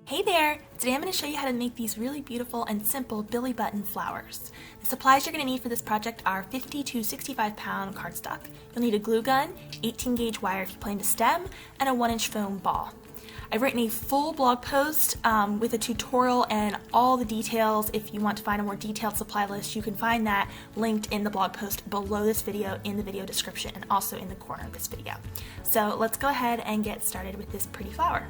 Hey there! Today I'm going to show you how to make these really beautiful and simple billy button flowers. The supplies you're going to need for this project are 50 to 65 pound cardstock. You'll need a glue gun, 18 gauge wire if you plan to stem, and a 1-inch foam ball. I've written a full blog post with a tutorial and all the details. If you want to find a more detailed supply list, you can find that linked in the blog post below this video in the video description and also in the corner of this video. So let's go ahead and get started with this pretty flower.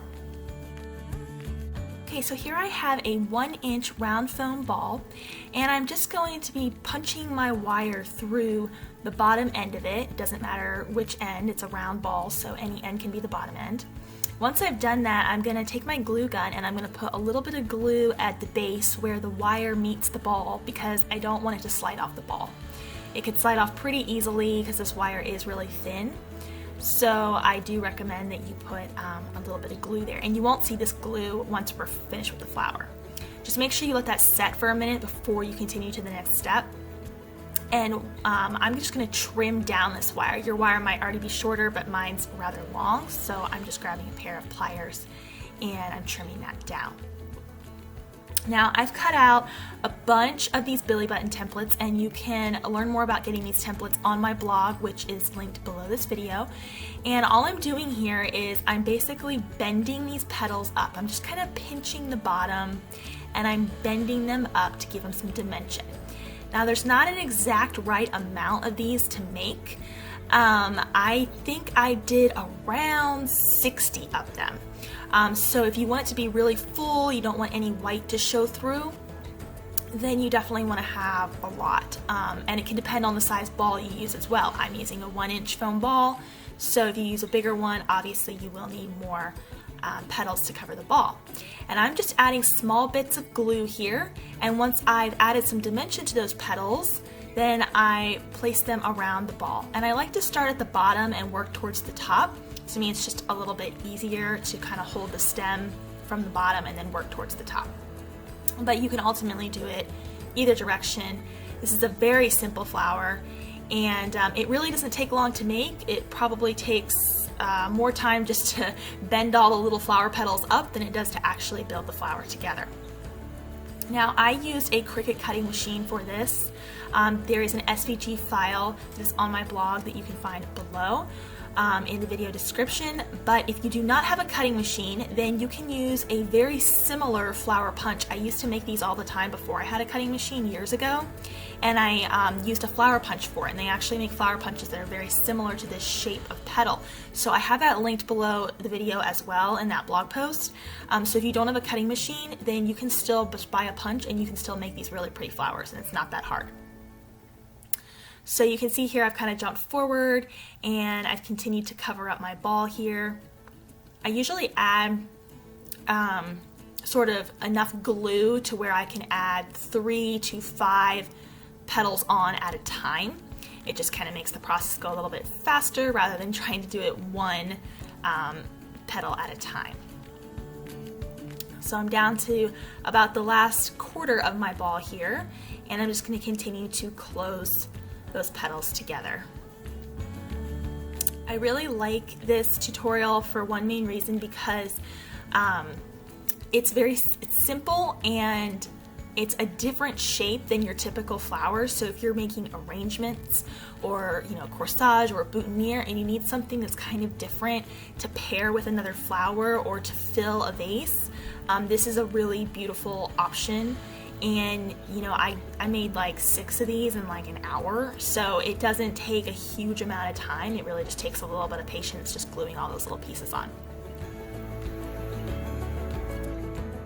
Okay, so here I have a 1-inch round foam ball, and I'm just going to be punching my wire through the bottom end of it. It doesn't matter which end, it's a round ball, so any end can be the bottom end. Once I've done that, I'm going to take my glue gun and I'm going to put a little bit of glue at the base where the wire meets the ball because I don't want it to slide off the ball. It could slide off pretty easily because this wire is really thin. So I do recommend that you put a little bit of glue there, and you won't see this glue once we're finished with the flower. Just make sure you let that set for a minute before you continue to the next step. And I'm just going to trim down this wire. Your wire might already be shorter, but mine's rather long, so I'm just grabbing a pair of pliers and I'm trimming that down. Now I've cut out a bunch of these billy button templates, and you can learn more about getting these templates on my blog, which is linked below this video. And all I'm doing here is I'm basically bending these petals up. I'm just kind of pinching the bottom and I'm bending them up to give them some dimension. Now there's not an exact right amount of these to make. I think I did around 60 of them. So if you want it to be really full, you don't want any white to show through, then you definitely want to have a lot. And it can depend on the size ball you use as well. I'm using a 1-inch foam ball, so if you use a bigger one, obviously you will need more petals to cover the ball. And I'm just adding small bits of glue here, and once I've added some dimension to those petals, then I place them around the ball. And I like to start at the bottom and work towards the top. To me, it's just a little bit easier to kind of hold the stem from the bottom and then work towards the top. But you can ultimately do it either direction. This is a very simple flower, and it really doesn't take long to make. It probably takes more time just to bend all the little flower petals up than it does to actually build the flower together. Now I used a Cricut cutting machine for this. There is an SVG file that's on my blog that you can find below in the video description, but if you do not have a cutting machine, then you can use a very similar flower punch. I used to make these all the time before I had a cutting machine years ago, and I used a flower punch for it, and they actually make flower punches that are very similar to this shape of petal. So I have that linked below the video as well in that blog post. So if you don't have a cutting machine, then you can still just buy a punch and you can still make these really pretty flowers, and it's not that hard. So you can see here I've kind of jumped forward and I've continued to cover up my ball here. I usually add sort of enough glue to where I can add 3 to 5 petals on at a time. It just kind of makes the process go a little bit faster rather than trying to do it one petal at a time. So I'm down to about the last quarter of my ball here, and I'm just going to continue to close those petals together. I really like this tutorial for one main reason, because it's simple and it's a different shape than your typical flowers. So if you're making arrangements or corsage or a boutonniere and you need something that's kind of different to pair with another flower or to fill a vase, this is a really beautiful option. And I made like 6 of these in like an hour, so it doesn't take a huge amount of time. It really just takes a little bit of patience just gluing all those little pieces on.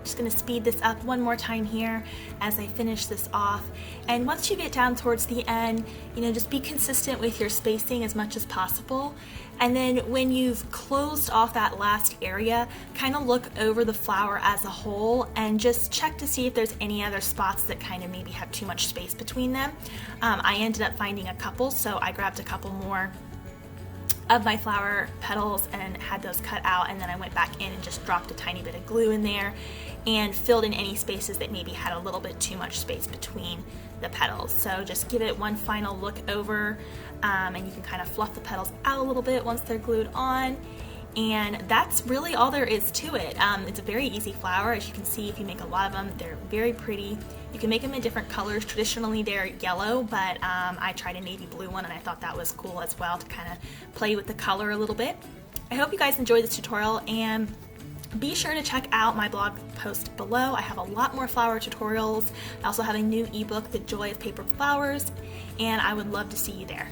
Just going to speed this up one more time here as I finish this off. And once you get down towards the end, just be consistent with your spacing as much as possible. And then when you've closed off that last area, kind of look over the flower as a whole and just check to see if there's any other spots that kind of maybe have too much space between them. I ended up finding a couple, so I grabbed a couple more of my flower petals and had those cut out, and then I went back in and just dropped a tiny bit of glue in there and filled in any spaces that maybe had a little bit too much space between the petals. So just give it one final look over, and you can kind of fluff the petals out a little bit once they're glued on, And that's really all there is to it. It's a very easy flower. As you can see, if you make a lot of them, they're very pretty. You can make them in different colors. Traditionally they're yellow, but I tried a navy blue one and I thought that was cool as well to kind of play with the color a little bit. I hope you guys enjoyed this tutorial, and be sure to check out my blog post below. I have a lot more flower tutorials. I also have a new ebook, The Joy of Paper Flowers, and I would love to see you there.